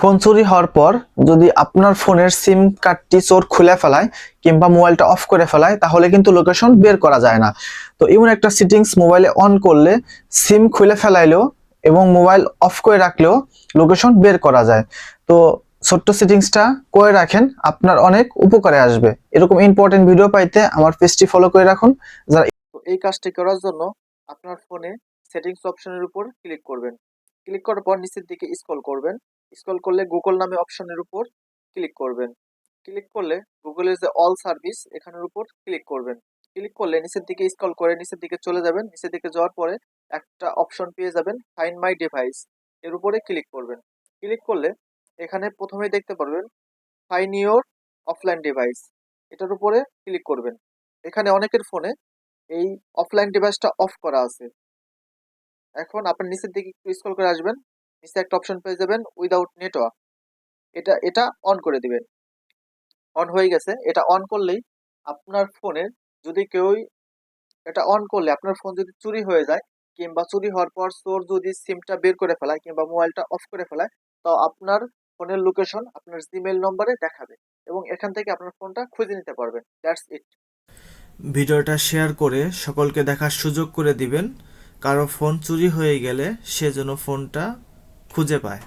Phone চুরি হওয়ার পর যদি আপনার ফোনের সিম কার্ডটি চোর খুলে ফেলায় কিংবা মোবাইলটা অফ করে ফেলায় তাহলে কিন্তু লোকেশন বের করা যায় না। তো এমন একটা সেটিংস মোবাইলে অন করলে সিম খুলে ফেলাইলেও এবং মোবাইল অফ করে রাখলেও লোকেশন বের করা যায়। তো ছোট্ট সেটিংসটা করে রাখেন, আপনার অনেক উপকারে আসবে। এরকম ইম্পর্টেন্ট ভিডিও পাইতে আমার পেজটি ফলো করে রাখুন। যারা এই কাজটি করার জন্য আপনার ফোনে সেটিংস অপশনের উপর ক্লিক করবেন। ক্লিক করার পর নিচের দিকে স্ক্রল করবেন। স্ক্রল করলে গুগল নামে অপশনের উপর ক্লিক করবেন। ক্লিক করলে গুগলের যে অল সার্ভিস এখানের উপর ক্লিক করবেন। ক্লিক করলে নিচের দিকে স্ক্রল করে নিচের দিকে চলে যাবেন। নিচের দিকে যাওয়ার পরে একটা অপশন পেয়ে যাবেন ফাইন্ড মাই ডিভাইস, এর উপরে ক্লিক করবেন। ক্লিক করলে এখানে প্রথমেই দেখতে পারবেন ফাইন্ড ইওর অফলাইন ডিভাইস, এটার উপরে ক্লিক করবেন। এখানে অনেকের ফোনে এই অফলাইন ডিভাইসটা অফ করা আছে। এখন আপনার নিচের দিকে একটু স্ক্রল করে আসবেন, নিচে একটা অপশন পেয়ে যাবেন উইদাউট নেটওয়ার্ক, এটা অন করে দিবেন। অন হয়ে গেছে। এটা অন করলেই আপনার ফোনে যদি কেউই এটা অন করলে আপনার ফোন যদি চুরি হয়ে যায় কিংবা চুরি হওয়ার পর চোর যদি সিমটা বের করে ফেলায় কিংবা মোবাইলটা অফ করে ফেলায়, তো আপনার ফোনের লোকেশন আপনার জিমেইল নম্বরে দেখাবে এবং এখান থেকে আপনার ফোনটা খুঁজে নিতে পারবেন। That's it. ভিডিওটা শেয়ার করে সকলকে দেখার সুযোগ করে দিবেন, কারো ফোন চুরি হয়ে গেলে সে যেন ফোনটা খুঁজে পায়।